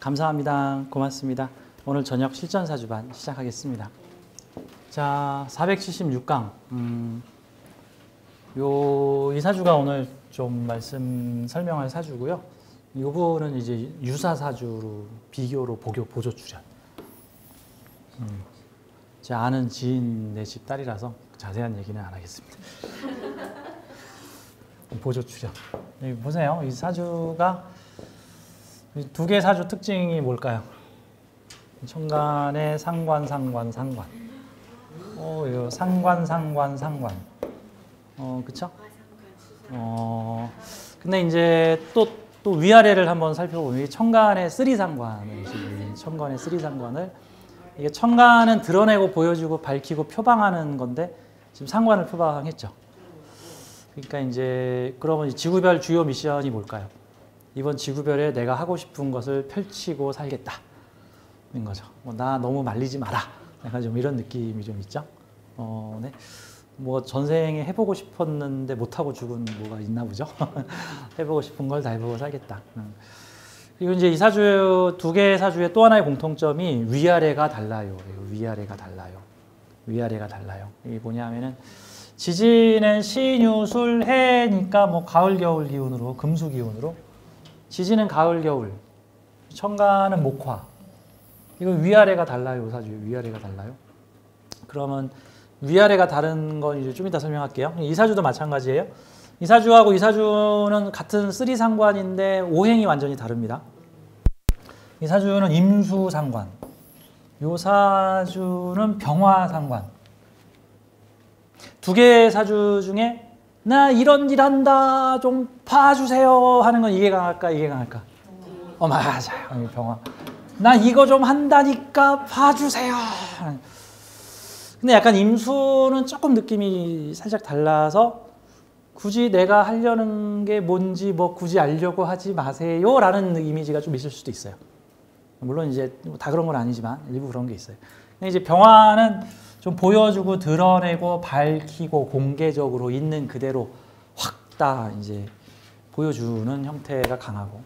감사합니다. 고맙습니다. 오늘 저녁 실전사주반 시작하겠습니다. 자, 476강. 이 사주가 오늘 좀 설명할 사주고요. 이 부분은 이제 유사사주로 비교로 보조 출연. 제 아는 지인네 집 딸이라서 자세한 얘기는 안 하겠습니다. 보조 출연. 여기 보세요. 이 사주가 두 개의 사주 특징이 뭘까요? 천간에 상관. 이거 상관. 그쵸? 근데 이제 또 위아래를 한번 살펴보면 천간의 쓰리상관을 이게 천간은 드러내고 보여주고 밝히고 표방하는 건데 지금 상관을 표방했죠. 그러니까 이제 그러면 지구별 주요 미션이 뭘까요? 이번 지구별에 내가 하고 싶은 것을 펼치고 살겠다. 인 거죠. 나 너무 말리지 마라. 약간 좀 이런 느낌이 좀 있죠. 네. 뭐 전생에 해보고 싶었는데 못하고 죽은 뭐가 있나 보죠. 해보고 싶은 걸 다 해보고 살겠다. 그리고 이제 이 사주, 두 개의 사주의 또 하나의 공통점이 위아래가 달라요. 위아래가 달라요. 이게 뭐냐면은 지지는 신유술 해니까 뭐 가을 겨울 기운으로 금수 기운으로 지지는 가을 겨울, 천간은 목화. 이거 위아래가 달라요. 사주 위아래가 달라요. 그러면 위아래가 다른 건 이제 좀 이따 설명할게요. 이 사주도 마찬가지예요. 이 사주하고 이 사주는 같은 쓰리상관인데 오행이 완전히 다릅니다. 이 사주는 임수상관, 이 사주는 병화상관. 두 개의 사주 중에 나 이런 일 한다 좀 봐주세요 하는 건 이게 강할까 이게 강할까? 맞아요. 병화. 나 이거 좀 한다니까 봐주세요. 근데 약간 임수는 조금 느낌이 살짝 달라서 굳이 내가 하려는 게 뭔지 뭐 굳이 알려고 하지 마세요 라는 이미지가 좀 있을 수도 있어요. 물론 이제 다 그런 건 아니지만 일부 그런 게 있어요. 근데 이제 병화는 좀 보여주고 드러내고 밝히고 공개적으로 있는 그대로 확 다 이제 보여주는 형태가 강하고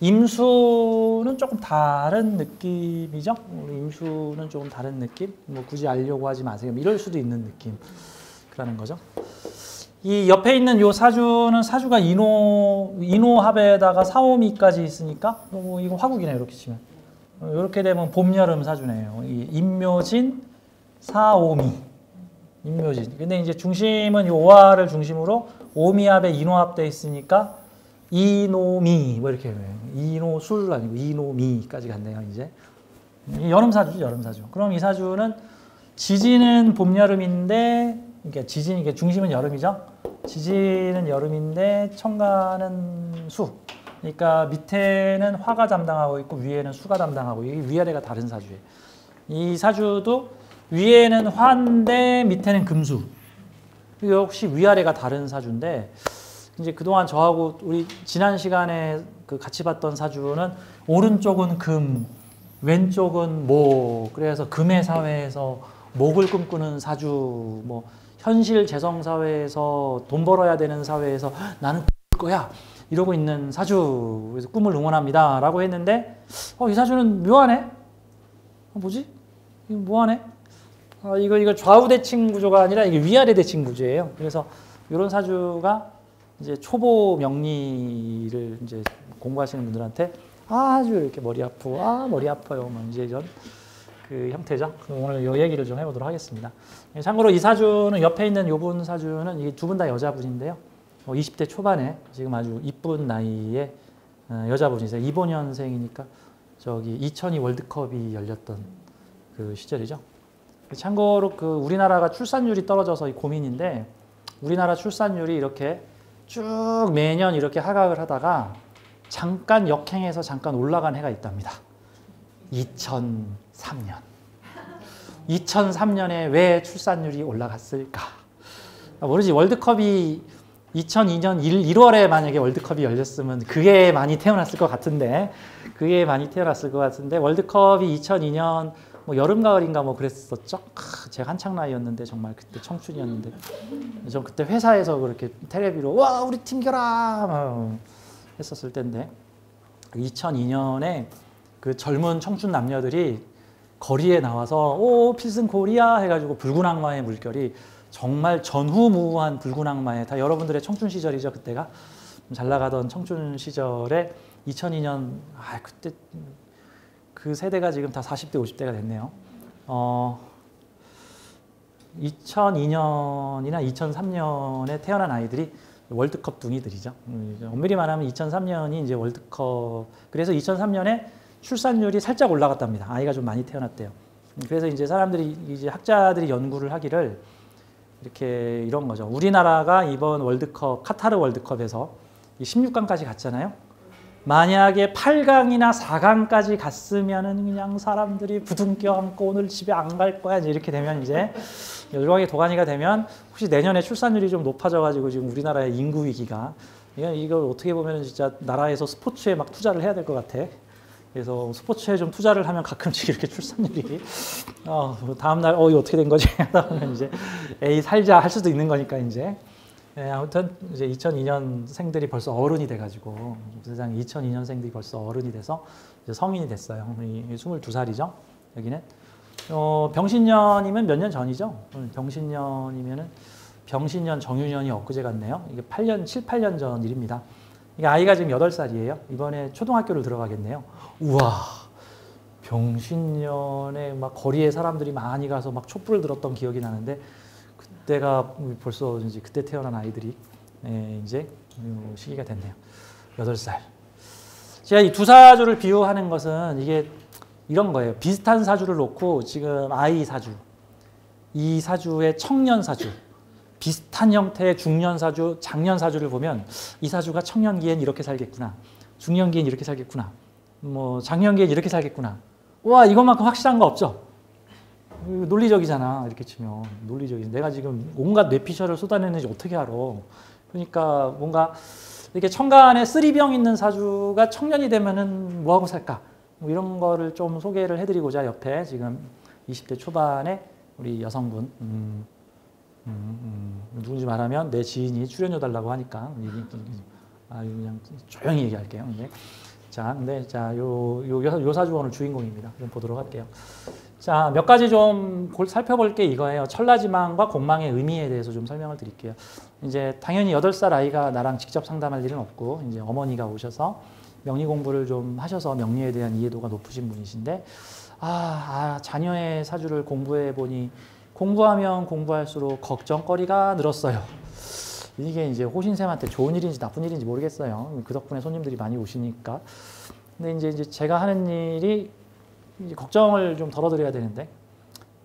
임수는 조금 다른 느낌이죠. 임수는 조금 다른 느낌. 뭐 굳이 알려고 하지 마세요. 이럴 수도 있는 느낌이라는 거죠. 이 옆에 있는 요 사주는 사주가 인호합에다가 사오미까지 있으니까 뭐 이거 화국이네요. 이렇게 치면 이렇게 되면 봄, 여름 사주네요. 이 임묘진, 사오미, 임묘진. 근데 이제 중심은 이 오화를 중심으로 오미합에 인호합돼 있으니까 이노미 뭐 이렇게 이노술 아니고 이노미까지 갔네요. 이제 여름사주죠. 여름사주. 그럼 이 사주는 지지는 봄, 여름인데 그러니까 지진 이게 중심은 여름이죠. 지지는 여름인데 천간은 수. 그러니까 밑에는 화가 담당하고 있고 위에는 수가 담당하고 이게 위아래가 다른 사주예요. 이 사주도 위에는 화인데 밑에는 금수. 역시 위아래가 다른 사주인데 이제 그동안 저하고 우리 지난 시간에 그 같이 봤던 사주는 오른쪽은 금, 왼쪽은 목. 그래서 금의 사회에서 목을 꿈꾸는 사주, 뭐 현실 재성 사회에서 돈 벌어야 되는 사회에서 나는 거야 이러고 있는 사주. 그래서 꿈을 응원합니다라고 했는데 이 사주는 묘하네. 뭐지? 이거 뭐하네? 이거 좌우 대칭 구조가 아니라 이게 위아래 대칭 구조예요. 그래서 이런 사주가 이제 초보 명리를 이제 공부하시는 분들한테 아주 이렇게 머리 아프고 머리 아파요. 뭐 이제 이런 그 형태죠. 오늘 이 얘기를 좀 해보도록 하겠습니다. 참고로 이 사주는 옆에 있는 요분 사주는 이게 두 분 다 여자분인데요. 20대 초반에 지금 아주 이쁜 나이에 여자분이세요. 25년생이니까 저기 2002 월드컵이 열렸던 그 시절이죠. 참고로 그 우리나라가 출산율이 떨어져서 고민인데 우리나라 출산율이 이렇게 쭉 매년 이렇게 하락을 하다가 잠깐 역행해서 잠깐 올라간 해가 있답니다. 2003년. 2003년에 왜 출산율이 올라갔을까? 모르지. 월드컵이 2002년 1월에 만약에 월드컵이 열렸으면 그게 많이 태어났을 것 같은데 월드컵이 2002년 뭐 여름 가을인가 뭐 그랬었죠. 제가 한창 나이였는데 정말 그때 청춘이었는데 저 그때 회사에서 그렇게 텔레비로 와 우리 팀 결합 했었을 때인데 2002년에 그 젊은 청춘 남녀들이 거리에 나와서 오 필승 코리아 해가지고 붉은 악마의 물결이 정말 전후무후한 붉은 악마의 다 여러분들의 청춘 시절이죠. 그때가 잘 나가던 청춘 시절에 2002년 그때 그 세대가 지금 다 40대 50대가 됐네요. 2002년이나 2003년에 태어난 아이들이 월드컵 둥이들이죠. 엄밀히 말하면 2003년이 이제 월드컵. 그래서 2003년에 출산율이 살짝 올라갔답니다. 아이가 좀 많이 태어났대요. 그래서 이제 사람들이 이제 학자들이 연구를 하기를 이렇게 이런 거죠. 우리나라가 이번 월드컵 카타르 월드컵에서 16강까지 갔잖아요. 만약에 8강이나 4강까지 갔으면은 그냥 사람들이 부둥켜 안고 오늘 집에 안 갈 거야. 이렇게 되면 이제 열광의 도가니가 되면 혹시 내년에 출산율이 좀 높아져가지고 지금 우리나라의 인구 위기가 이걸 어떻게 보면 진짜 나라에서 스포츠에 막 투자를 해야 될 것 같아. 그래서 스포츠에 좀 투자를 하면 가끔씩 이렇게 출산율이 다음날 이거 어떻게 된 거지? 하다 보면 이제 에이 살자 할 수도 있는 거니까 이제. 네, 아무튼 이제 2002년생들이 벌써 어른이 돼가지고 세상에 2002년생들이 벌써 어른이 돼서 이제 성인이 됐어요. 22살이죠. 여기는 병신년이면 몇 년 전이죠. 병신년이면은 병신년 정유년이 엊그제 같네요. 이게 7, 8년 전 일입니다. 이게 아이가 지금 8살이에요. 이번에 초등학교를 들어가겠네요. 우와, 병신년에 막 거리에 사람들이 많이 가서 막 촛불을 들었던 기억이 나는데. 그때가 벌써 이제 그때 태어난 아이들이 이제 시기가 됐네요. 8살. 제가 이 두 사주를 비유하는 것은 이게 이런 거예요. 비슷한 사주를 놓고 지금 아이 사주, 이 사주의 청년 사주, 비슷한 형태의 중년 사주, 장년 사주를 보면 이 사주가 청년기엔 이렇게 살겠구나, 중년기엔 이렇게 살겠구나, 뭐 장년기엔 이렇게 살겠구나. 와, 이것만큼 확실한 거 없죠? 논리적이잖아. 이렇게 치면 논리적이지. 내가 지금 온갖 뇌피셜을 쏟아내는지 어떻게 알아. 그러니까 뭔가 이렇게 천간에 쓰리병 있는 사주가 청년이 되면은 뭐하고 살까, 뭐 이런 거를 좀 소개를 해드리고자 옆에 지금 20대 초반에 우리 여성분 누군지 말하면 내 지인이 출연료 달라고 하니까 그냥 조용히 얘기할게요. 이제. 자, 근데 요 사주 오늘 주인공입니다. 좀 보도록 할게요. 자, 몇 가지 좀 살펴볼 게 이거예요. 천라지망과 공망의 의미에 대해서 좀 설명을 드릴게요. 이제 당연히 8살 아이가 나랑 직접 상담할 일은 없고, 이제 어머니가 오셔서 명리 공부를 좀 하셔서 명리에 대한 이해도가 높으신 분이신데, 자녀의 사주를 공부해 보니 공부하면 공부할수록 걱정거리가 늘었어요. 이게 이제 호신쌤한테 좋은 일인지 나쁜 일인지 모르겠어요. 그 덕분에 손님들이 많이 오시니까. 근데 이제 제가 하는 일이 이제 걱정을 좀 덜어드려야 되는데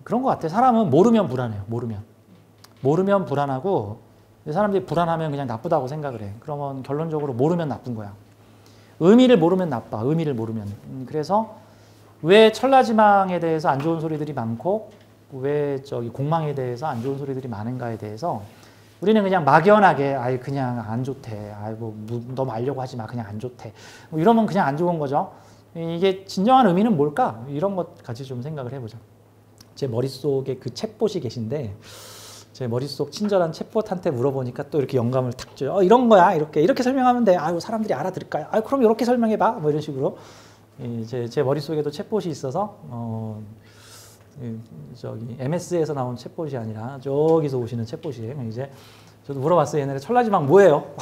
그런 것 같아요. 사람은 모르면 불안해요. 모르면 불안하고, 사람들이 불안하면 그냥 나쁘다고 생각을 해. 그러면 결론적으로 모르면 나쁜 거야. 의미를 모르면 나빠. 의미를 모르면. 그래서 왜 천라지망에 대해서 안 좋은 소리들이 많고 왜 공망에 대해서 안 좋은 소리들이 많은가에 대해서 우리는 그냥 막연하게 그냥 안 좋대. 너무 알려고 하지 마. 그냥 안 좋대. 뭐 이러면 그냥 안 좋은 거죠. 이게 진정한 의미는 뭘까? 이런 것 같이 좀 생각을 해보자. 제 머릿속에 그 챗봇이 계신데 제 머릿속 친절한 챗봇한테 물어보니까 또 이렇게 영감을 탁 줘요. 이런 거야. 이렇게 설명하면 돼. 사람들이 알아들을까요? 그럼 이렇게 설명해봐. 뭐 이런 식으로. 제 머릿속에도 챗봇이 있어서 MS에서 나온 챗봇이 아니라 저기서 오시는 챗봇이에요. 이제 저도 물어봤어요. 옛날에 천라지망 뭐예요?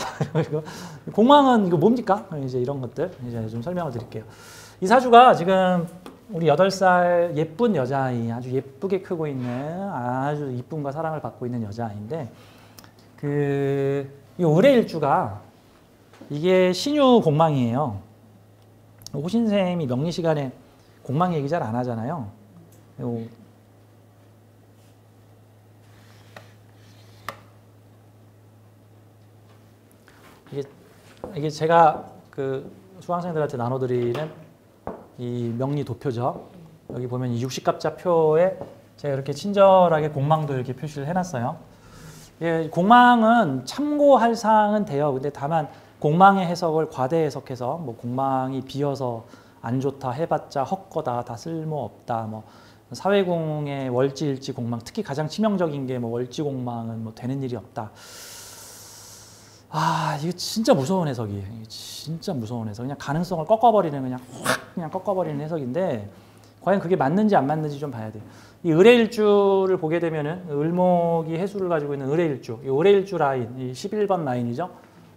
공망은 이거 뭡니까? 이제 이런 것들 이제 좀 설명을 드릴게요. 이 사주가 지금 우리 8살 예쁜 여자아이, 아주 예쁘게 크고 있는 아주 이쁨과 사랑을 받고 있는 여자아이인데, 이 을의 이게 신유 공망이에요. 호신쌤이 명리 시간에 공망 얘기 잘 안 하잖아요. 이게 제가 수강생들한테 나눠드리는 이 명리 도표죠. 여기 보면 이 60갑자표에 제가 이렇게 친절하게 공망도 이렇게 표시를 해놨어요. 공망은 참고할 사항은 돼요. 근데 다만 공망의 해석을 과대 해석해서 뭐 공망이 비어서 안 좋다 해봤자 헛거다, 다 쓸모없다, 뭐 사회공의 월지 일지 공망, 특히 가장 치명적인 게 뭐 월지 공망은 뭐 되는 일이 없다. 아, 이거 진짜 무서운 해석이에요. 이게 진짜 무서운 해석. 그냥 가능성을 꺾어버리는, 그냥 확 그냥 꺾어버리는 해석인데, 과연 그게 맞는지 안 맞는지 좀 봐야 돼요. 이 을해일주를 보게 되면은 을목이 해수를 가지고 있는 을해일주, 이 을해일주 라인, 이 11번 라인이죠.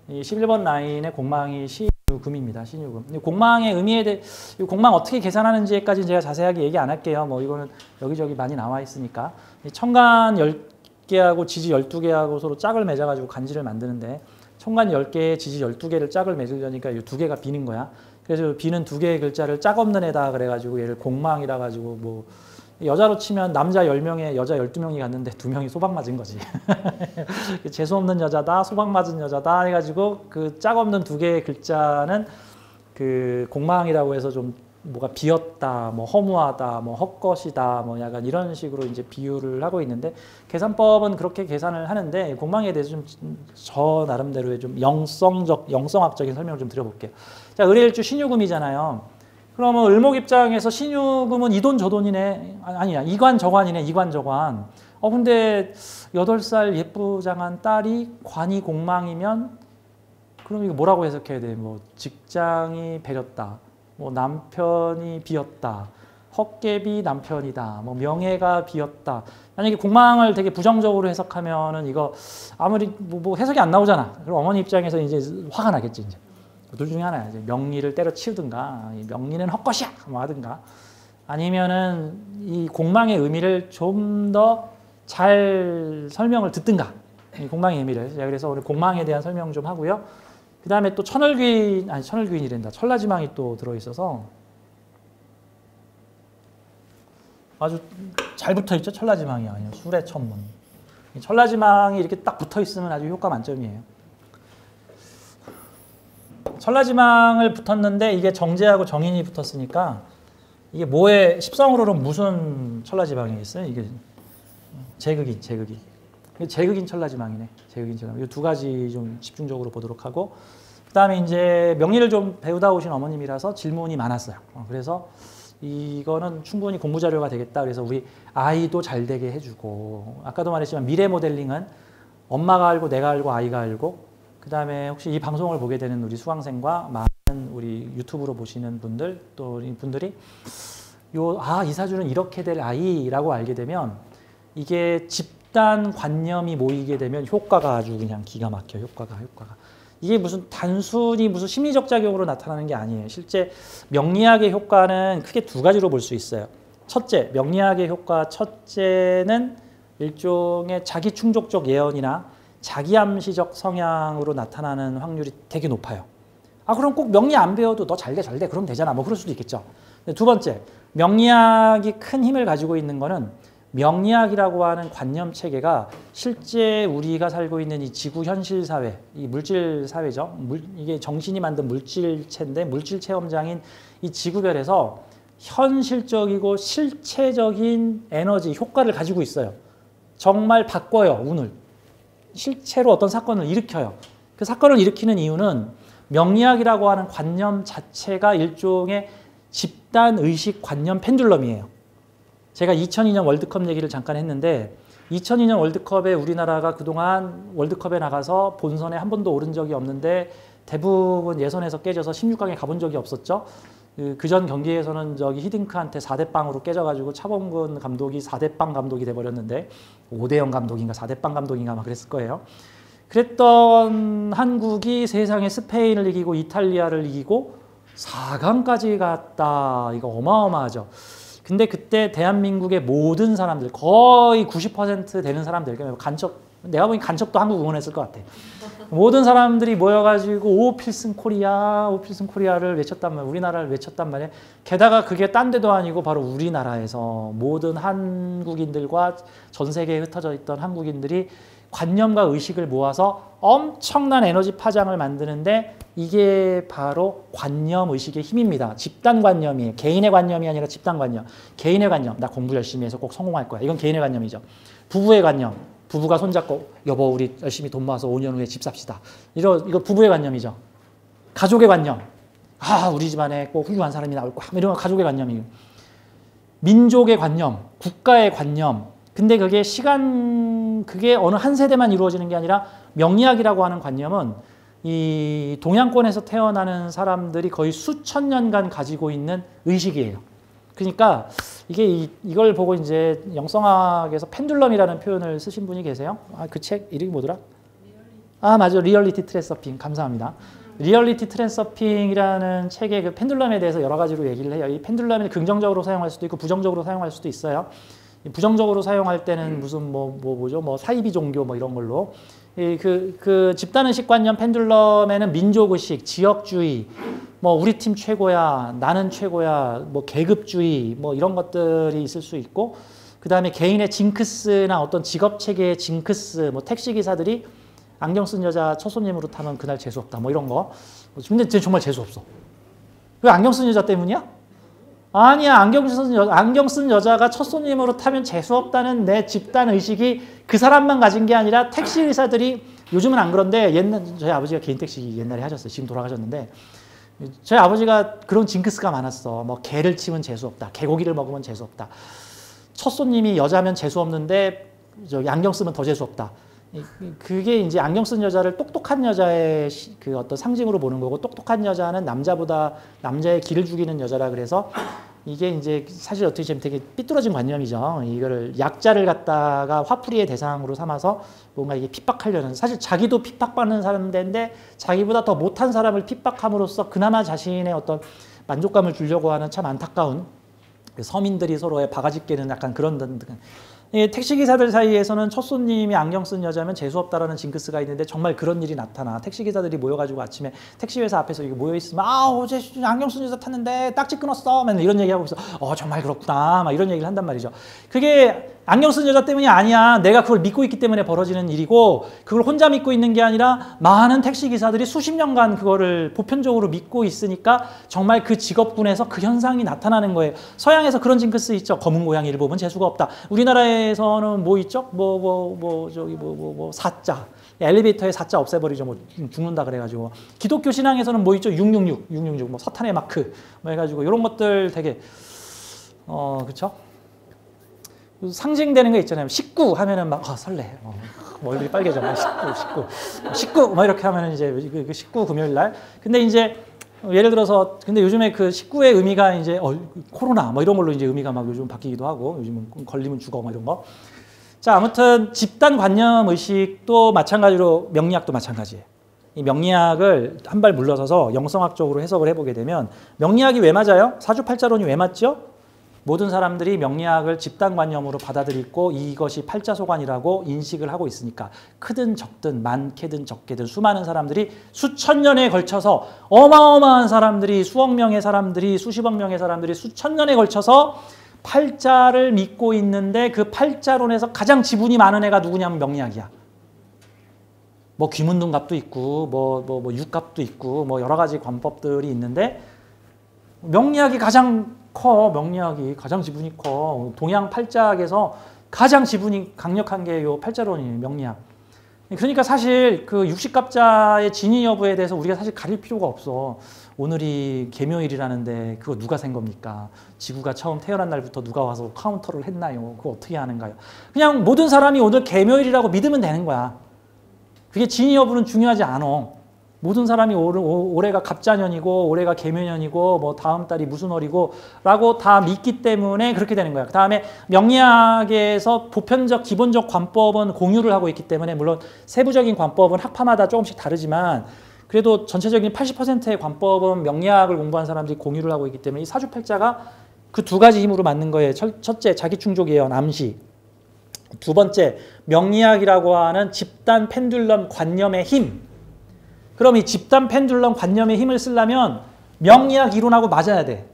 이 11번 라인의 공망이 신유금입니다. 신유금. 공망의 의미에 대해, 이 공망 어떻게 계산하는지까지는 제가 자세하게 얘기 안 할게요. 뭐 이거는 여기저기 많이 나와 있으니까. 이 천간 10개하고 지지 12개하고 서로 짝을 맺어가지고 간지를 만드는데, 천간 10개에 지지 12개를 짝을 맺으려니까 이 2개가 비는 거야. 그래서 비는 2개의 글자를 짝 없는 애다 그래가지고 얘를 공망이라 가지고, 뭐 여자로 치면 남자 10명에 여자 12명이 갔는데 2명이 소방 맞은 거지. 재수 없는 여자다, 소방 맞은 여자다 해가지고 그 짝 없는 2개의 글자는 그 공망이라고 해서 좀 뭐가 비었다, 뭐 허무하다, 뭐 헛것이다, 뭐 약간 이런 식으로 이제 비유를 하고 있는데, 계산법은 그렇게 계산을 하는데, 공망에 대해서 좀 저 나름대로의 좀 영성학적인 설명을 좀 드려볼게요. 자, 을해일주 신유금이잖아요. 그러면 을목 입장에서 신유금은 이돈 저돈이네. 아니야, 이관저관이네. 이관저관. 근데 8살 예쁘장한 딸이 관이 공망이면 그럼 이거 뭐라고 해석해야 돼? 뭐 직장이 배렸다. 뭐 남편이 비었다. 헛개비 남편이다. 뭐 명예가 비었다. 만약에 공망을 되게 부정적으로 해석하면은 이거 아무리 뭐 해석이 안 나오잖아. 그럼 어머니 입장에서 이제 화가 나겠지, 이제. 둘 중에 하나야. 이제 명리를 때려치우든가, 명리는 헛것이야! 뭐 하든가. 아니면은 이 공망의 의미를 좀 더 잘 설명을 듣든가. 이 공망의 의미를. 그래서 오늘 공망에 대한 설명 좀 하고요. 그 다음에 또 천을귀인이란다. 천라지망이 또 들어있어서 아주 잘 붙어있죠. 천라지망이 아니에요. 술의 천문. 천라지망이 이렇게 딱 붙어있으면 아주 효과 만점이에요. 천라지망을 붙었는데 이게 정제하고 정인이 붙었으니까 이게 뭐에 십성으로는 무슨 천라지망이 있어요? 이게 제극인. 제극인 천라지망이네. 제극인 천라지망. 이 2가지 좀 집중적으로 보도록 하고, 그 다음에 이제 명리를 좀 배우다 오신 어머님이라서 질문이 많았어요. 그래서 이거는 충분히 공부 자료가 되겠다. 그래서 우리 아이도 잘 되게 해주고, 아까도 말했지만 미래 모델링은 엄마가 알고 내가 알고 아이가 알고, 그 다음에 혹시 이 방송을 보게 되는 우리 수강생과 많은 우리 유튜브로 보시는 분들, 또 분들이 이 사주는 이렇게 될 아이라고 알게 되면 이게 집단 관념이 모이게 되면 효과가 아주 그냥 기가 막혀. 효과가. 이게 무슨 단순히 무슨 심리적 작용으로 나타나는 게 아니에요. 실제 명리학의 효과는 크게 2가지로 볼 수 있어요. 첫째, 명리학의 효과 첫째는 일종의 자기 충족적 예언이나 자기암시적 성향으로 나타나는 확률이 되게 높아요. 그럼 꼭 명리 안 배워도 너 잘 돼. 그럼 되잖아. 뭐 그럴 수도 있겠죠. 2번째, 명리학이 큰 힘을 가지고 있는 거는 명리학이라고 하는 관념 체계가 실제 우리가 살고 있는 이 지구 현실 사회, 이 물질 사회죠. 이게 정신이 만든 물질체인데 물질 체험장인 이 지구별에서 현실적이고 실체적인 에너지, 효과를 가지고 있어요. 정말 바꿔요, 운을. 실체로 어떤 사건을 일으켜요. 그 사건을 일으키는 이유는 명리학이라고 하는 관념 자체가 일종의 집단의식 관념 펜듈럼이에요. 제가 2002년 월드컵 얘기를 잠깐 했는데 2002년 월드컵에 우리나라가 그동안 월드컵에 나가서 본선에 한 번도 오른 적이 없는데 대부분 예선에서 깨져서 16강에 가본 적이 없었죠. 그전 경기에서는 히딩크한테 4대0으로 깨져가지고 차범근 감독이 4대0 감독이 돼버렸는데 5대0 감독인가 4대0 감독인가 막 그랬을 거예요. 그랬던 한국이 세상에 스페인을 이기고 이탈리아를 이기고 4강까지 갔다. 이거 어마어마하죠. 근데 그때 대한민국의 모든 사람들, 거의 90% 되는 사람들, 내가 보기엔 간첩도 한국 응원했을 것 같아. 모든 사람들이 모여가지고 오 필승 코리아를 외쳤단 말이야. 우리나라를 외쳤단 말이야. 게다가 그게 딴 데도 아니고 바로 우리나라에서 모든 한국인들과 전 세계에 흩어져 있던 한국인들이 관념과 의식을 모아서 엄청난 에너지 파장을 만드는데 이게 바로 관념 의식의 힘입니다. 집단 관념이에요. 개인의 관념이 아니라 집단 관념. 개인의 관념. 나 공부 열심히 해서 꼭 성공할 거야. 이건 개인의 관념이죠. 부부의 관념. 부부가 손잡고 여보 우리 열심히 돈 모아서 5년 후에 집 삽시다. 이거 부부의 관념이죠. 가족의 관념. 우리 집안에 꼭 훌륭한 사람이 나올 거야. 이런 거 가족의 관념이에요. 민족의 관념, 국가의 관념. 근데 그게 그게 어느 한 세대만 이루어지는 게 아니라 명리학이라고 하는 관념은 이 동양권에서 태어나는 사람들이 거의 수천 년간 가지고 있는 의식이에요. 그러니까 이걸 보고 이제 영성학에서 펜듈럼이라는 표현을 쓰신 분이 계세요. 그 책 이름이 뭐더라? 맞아. 리얼리티 트랜서핑. 감사합니다. 리얼리티 트랜서핑이라는 책의 그 펜듈럼에 대해서 여러 가지로 얘기를 해요. 이 펜듈럼을 긍정적으로 사용할 수도 있고 부정적으로 사용할 수도 있어요. 부정적으로 사용할 때는 무슨 뭐죠? 사이비 종교 이런 걸로. 그 집단의식관념 펜듈럼에는 민족의식, 지역주의, 우리 팀 최고야, 나는 최고야, 계급주의, 이런 것들이 있을 수 있고, 그 다음에 개인의 징크스나 어떤 직업체계의 징크스, 택시기사들이 안경 쓴 여자 첫 손님으로 타면 그날 재수없다, 이런 거. 근데 정말 재수없어. 왜 안경 쓴 여자 때문이야? 아니야. 안경 쓴 여자가 첫 손님으로 타면 재수없다는 내 집단의식이 그 사람만 가진 게 아니라 택시기사들이 요즘은 안 그런데 저희 아버지가 개인 택시 옛날에 하셨어요. 지금 돌아가셨는데 저희 아버지가 그런 징크스가 많았어. 개를 치면 재수없다. 개고기를 먹으면 재수없다. 첫 손님이 여자면 재수없는데 안경 쓰면 더 재수없다. 그게 이제 안경 쓴 여자를 똑똑한 여자의 그 어떤 상징으로 보는 거고, 똑똑한 여자는 남자의 기를 죽이는 여자라 그래서 이게 이제 사실 어떻게 보면 되게 삐뚤어진 관념이죠. 이거를 약자를 갖다가 화풀이의 대상으로 삼아서 뭔가 이게 핍박하려는, 사실 자기도 핍박받는 사람인데 자기보다 더 못한 사람을 핍박함으로써 그나마 자신의 어떤 만족감을 주려고 하는 참 안타까운 서민들이 서로의 바가지 깨는 약간 그런 택시기사들 사이에서는 첫 손님이 안경 쓴 여자면 재수없다라는 징크스가 있는데 정말 그런 일이 나타나. 택시기사들이 모여가지고 아침에 택시회사 앞에서 모여있으면 어제 안경 쓴 여자 탔는데 딱지 끊었어. 맨날 이런 얘기하고 있어. 정말 그렇구나. 이런 얘기를 한단 말이죠. 그게 안경 쓴 여자 때문이 아니야. 내가 그걸 믿고 있기 때문에 벌어지는 일이고, 그걸 혼자 믿고 있는 게 아니라 많은 택시기사들이 수십 년간 그거를 보편적으로 믿고 있으니까 정말 그 직업군에서 그 현상이 나타나는 거예요. 서양에서 그런 징크스 있죠. 검은 고양이를 보면 재수가 없다. 우리나라에서는 있죠? 사자. 엘리베이터에 사자 없애버리죠. 죽는다 그래가지고. 기독교 신앙에서는 있죠? 666, 사탄의 마크. 해가지고, 이런 것들 되게, 그쵸? 상징되는 거 있잖아요. 19 하면은 설레. 얼굴이 빨개져. 19 이렇게 하면은 이제 그 19 금요일 날. 근데 이제 예를 들어서 근데 요즘에 그 19의 의미가 이제 코로나 이런 걸로 이제 의미가 요즘 바뀌기도 하고, 요즘은 걸리면 죽어 이런 거. 자, 아무튼 집단 관념 의식도 마찬가지로 명리학도 마찬가지예요. 이 명리학을 한 발 물러서서 영성학적으로 해석을 해보게 되면 명리학이 왜 맞아요? 사주팔자론이 왜 맞죠? 모든 사람들이 명리학을 집단관념으로 받아들이고 이것이 팔자소관이라고 인식을 하고 있으니까 크든 적든 많게든 적게든 수많은 사람들이 수천 년에 걸쳐서 어마어마한 사람들이 수억 명의 사람들이 수십억 명의 사람들이 수천 년에 걸쳐서 팔자를 믿고 있는데 그 팔자론에서 가장 지분이 많은 애가 누구냐면 명리학이야. 귀문둥갑도 있고 육갑도 있고 여러 가지 관법들이 있는데 명리학이 가장 커. 명리학이 가장 지분이 커. 동양 팔자학에서 가장 지분이 강력한 게 요 팔자론이에요. 명리학. 그러니까 사실 그 60갑자의 진위 여부에 대해서 우리가 사실 가릴 필요가 없어. 오늘이 개묘일이라는데 그거 누가 센 겁니까? 지구가 처음 태어난 날부터 누가 와서 카운터를 했나요? 그거 어떻게 하는 거예요? 그냥 모든 사람이 오늘 개묘일이라고 믿으면 되는 거야. 그게 진위 여부는 중요하지 않아. 모든 사람이 올해가 갑자년이고 올해가 개묘년이고 다음 달이 무슨 월이고 라고 다 믿기 때문에 그렇게 되는 거야. 그 다음에 명리학에서 보편적 기본적 관법은 공유를 하고 있기 때문에 물론 세부적인 관법은 학파마다 조금씩 다르지만 그래도 전체적인 80%의 관법은 명리학을 공부한 사람들이 공유를 하고 있기 때문에 이 사주팔자가 그 두 가지 힘으로 맞는 거예요. 첫째, 자기충족이에요. 암시. 두 번째, 명리학이라고 하는 집단 펜듈럼 관념의 힘. 그럼 이 집단 펜듈럼 관념의 힘을 쓰려면 명리학 이론하고 맞아야 돼.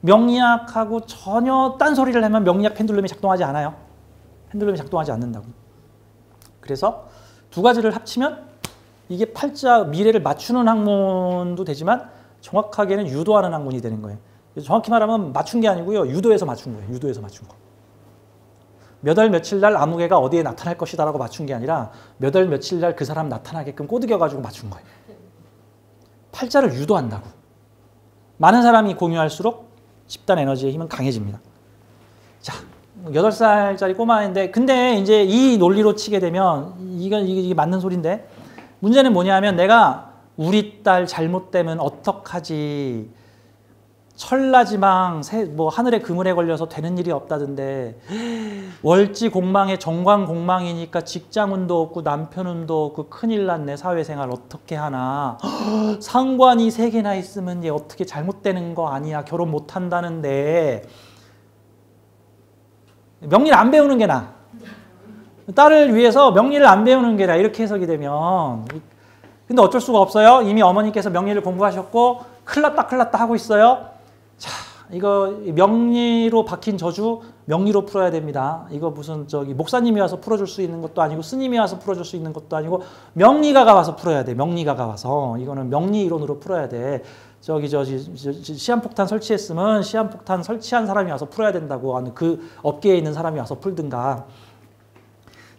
명리학하고 전혀 딴소리를 하면 명리학 펜듈럼이 작동하지 않아요. 펜듈럼이 작동하지 않는다고. 그래서 두 가지를 합치면 이게 팔자 미래를 맞추는 학문도 되지만 정확하게는 유도하는 학문이 되는 거예요. 정확히 말하면 맞춘 게 아니고요. 유도해서 맞춘 거예요. 유도해서 맞춘 거. 몇 월 며칠 날 아무개가 어디에 나타날 것이다 라고 맞춘 게 아니라 몇 월 며칠 날 그 사람 나타나게끔 꼬드겨가지고 맞춘 거예요. 팔자를 유도한다고. 많은 사람이 공유할수록 집단 에너지의 힘은 강해집니다. 8살짜리 꼬마인데, 근데 이제 이 논리로 치게 되면 이게 맞는 소린데, 문제는 뭐냐면 내가 우리 딸 잘못되면 어떡하지, 천라지망 뭐 하늘에 그물에 걸려서 되는 일이 없다던데, 월지 공망에 정관 공망이니까 직장운도 없고 남편운도 없고 큰일 났네, 사회생활 어떻게 하나. 상관이 3개나 있으면 얘 어떻게 잘못되는 거 아니야, 결혼 못 한다는데. 명리를 안 배우는 게 나아. 딸을 위해서 명리를 안 배우는 게 나아, 이렇게 해석이 되면. 근데 어쩔 수가 없어요. 이미 어머니께서 명리를 공부하셨고 큰일 났다 하고 있어요. 자, 이거 명리로 박힌 저주 명리로 풀어야 됩니다. 이거 무슨 목사님이 와서 풀어줄 수 있는 것도 아니고 스님이 와서 풀어줄 수 있는 것도 아니고 명리가가 와서 풀어야 돼. 명리가가 와서. 이거는 명리 이론으로 풀어야 돼. 시한폭탄 설치했으면 시한폭탄 설치한 사람이 와서 풀어야 된다고 하는, 그 업계에 있는 사람이 와서 풀든가.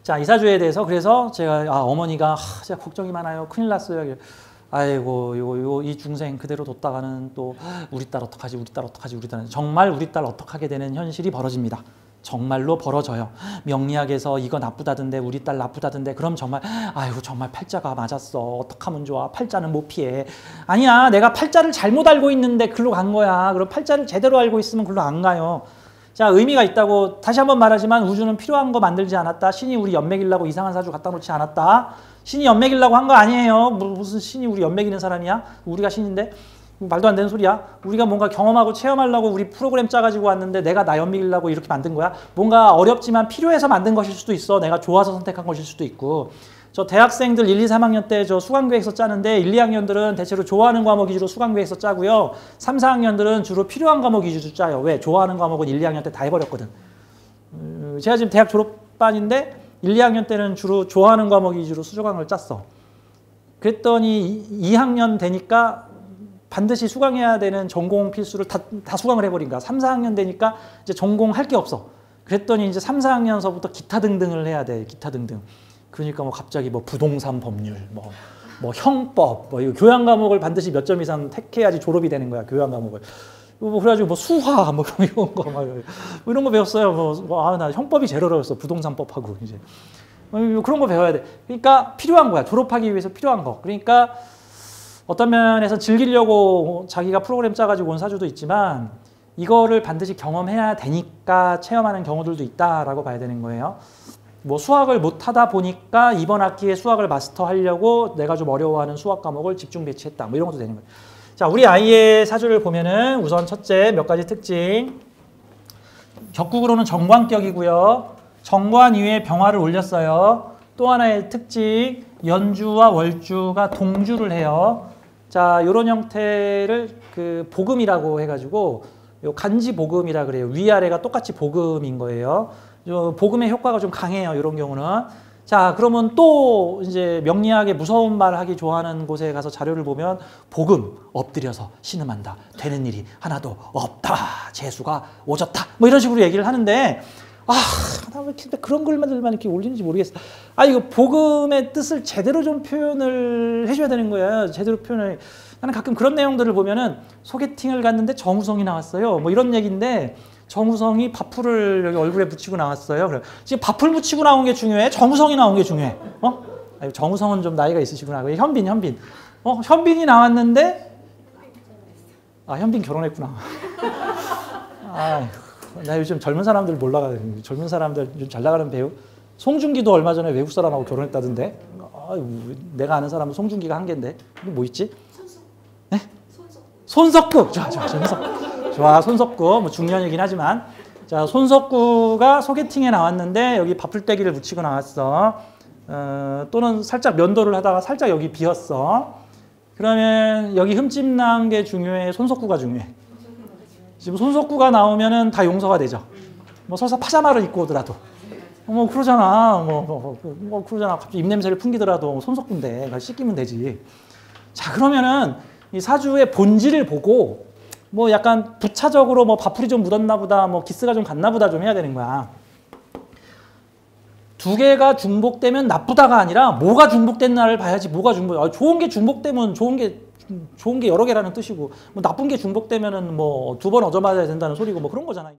자, 이 사주에 대해서 그래서 제가 어머니가 제가 걱정이 많아요. 큰일 났어요. 아이고 이 중생 그대로 뒀다가는 또 우리 딸 어떡하지, 우리 딸 어떡하지, 우리 딸, 정말 우리 딸 어떡하게 되는 현실이 벌어집니다. 정말로 벌어져요. 명리학에서 이거 나쁘다던데, 우리 딸 나쁘다던데, 그럼 정말 아이고 정말 팔자가 맞았어, 어떡하면 좋아, 팔자는 못 피해. 아니야, 내가 팔자를 잘못 알고 있는데 글로 간 거야. 그럼 팔자를 제대로 알고 있으면 글로 안 가요. 자, 의미가 있다고 다시 한번 말하지만, 우주는 필요한 거 만들지 않았다. 신이 우리 연맥이려고 이상한 사주 갖다 놓지 않았다. 신이 연맥이려고 한 거 아니에요. 무슨 신이 우리 연맥이는 사람이야? 우리가 신인데? 말도 안 되는 소리야. 우리가 뭔가 경험하고 체험하려고 우리 프로그램 짜가지고 왔는데 내가 나 연맥이려고 이렇게 만든 거야? 뭔가 어렵지만 필요해서 만든 것일 수도 있어. 내가 좋아서 선택한 것일 수도 있고. 저 대학생들 1, 2, 3학년 때 저 수강계획서 짜는데 1, 2학년들은 대체로 좋아하는 과목 위주로 수강계획서 짜고요. 3, 4학년들은 주로 필요한 과목 위주로 짜요. 왜? 좋아하는 과목은 1, 2학년 때 다 해버렸거든. 제가 지금 대학 졸업반인데 1, 2학년 때는 주로 좋아하는 과목 위주로 수조강을 짰어. 그랬더니 2학년 되니까 반드시 수강해야 되는 전공 필수를 다 수강을 해버린 거야. 3, 4학년 되니까 이제 전공할 게 없어. 그랬더니 이제 3, 4학년서부터 기타 등등을 해야 돼. 기타 등등. 그러니까 뭐 갑자기 뭐 부동산 법률, 뭐 형법, 뭐 이거 교양 과목을 반드시 몇 점 이상 택해야지 졸업이 되는 거야. 교양 과목을. 그래가지고 뭐 수화, 뭐 이런 거 막 이런 거 배웠어요. 나 형법이 제일 어려웠어. 부동산법하고 이제 그런 거 배워야 돼. 그러니까 필요한 거야. 졸업하기 위해서 필요한 거. 그러니까 어떤 면에서 즐기려고 자기가 프로그램 짜가지고 온 사주도 있지만, 이거를 반드시 경험해야 되니까 체험하는 경우들도 있다라고 봐야 되는 거예요. 뭐 수학을 못하다 보니까 이번 학기에 수학을 마스터하려고 내가 좀 어려워하는 수학 과목을 집중 배치했다. 뭐 이런 것도 되는 거예요. 자, 우리 아이의 사주를 보면은 우선 첫째 몇 가지 특징. 격국으로는 정관격이고요. 정관 이후에 병화를 올렸어요. 또 하나의 특징, 연주와 월주가 동주를 해요. 자, 이런 형태를 그 복음이라고 해가지고 요 간지 복음이라 그래요. 위아래가 똑같이 복음인 거예요. 복음의 효과가 좀 강해요. 이런 경우는. 자, 그러면 또 이제 명리학의 무서운 말 하기 좋아하는 곳에 가서 자료를 보면 복음, 엎드려서 신음한다. 되는 일이 하나도 없다. 재수가 오졌다. 뭐 이런 식으로 얘기를 하는데, 나 왜 이렇게 그런 글들만 이렇게 올리는지 모르겠어. 이거 복음의 뜻을 제대로 좀 표현을 해줘야 되는 거예요. 제대로 표현을. 나는 가끔 그런 내용들을 보면은 소개팅을 갔는데 정우성이 나왔어요. 뭐 이런 얘기인데, 정우성이 밥풀을 여기 얼굴에 붙이고 나왔어요. 그래. 지금 밥풀 붙이고 나온 게 중요해? 정우성이 나온 게 중요해? 정우성은 좀 나이가 있으시구나. 현빈. 현빈이 나왔는데, 현빈 결혼했구나. 나 요즘 젊은 사람들 몰라가지고. 젊은 사람들 좀 잘 나가는 배우. 송중기도 얼마 전에 외국 사람하고 결혼했다던데. 내가 아는 사람은 송중기가 한 개인데. 뭐 있지? 네? 손석구. 좋아, 손석구. 좋아, 손석구. 뭐 중년이긴 하지만. 자, 손석구가 소개팅에 나왔는데 여기 밥풀떼기를 붙이고 나왔어. 또는 살짝 면도를 하다가 살짝 여기 비었어. 그러면 여기 흠집 난 게 중요해? 손석구가 중요해? 지금 손석구가 나오면은 다 용서가 되죠. 뭐 설사 파자마를 입고 오더라도. 그러잖아. 그러잖아. 갑자기 입냄새를 풍기더라도 손석구인데 씻기면 되지. 자, 그러면은 이 사주의 본질을 보고 뭐 약간 부차적으로 뭐 밥풀이 좀 묻었나 보다, 뭐 기스가 좀 갔나 보다 좀 해야 되는 거야. 두 개가 중복되면 나쁘다가 아니라 뭐가 중복됐나를 봐야지. 뭐가 좋은 게 중복되면 좋은 게 여러 개라는 뜻이고, 뭐 나쁜 게 중복되면은 뭐 2번 얻어맞아야 된다는 소리고 뭐 그런 거잖아.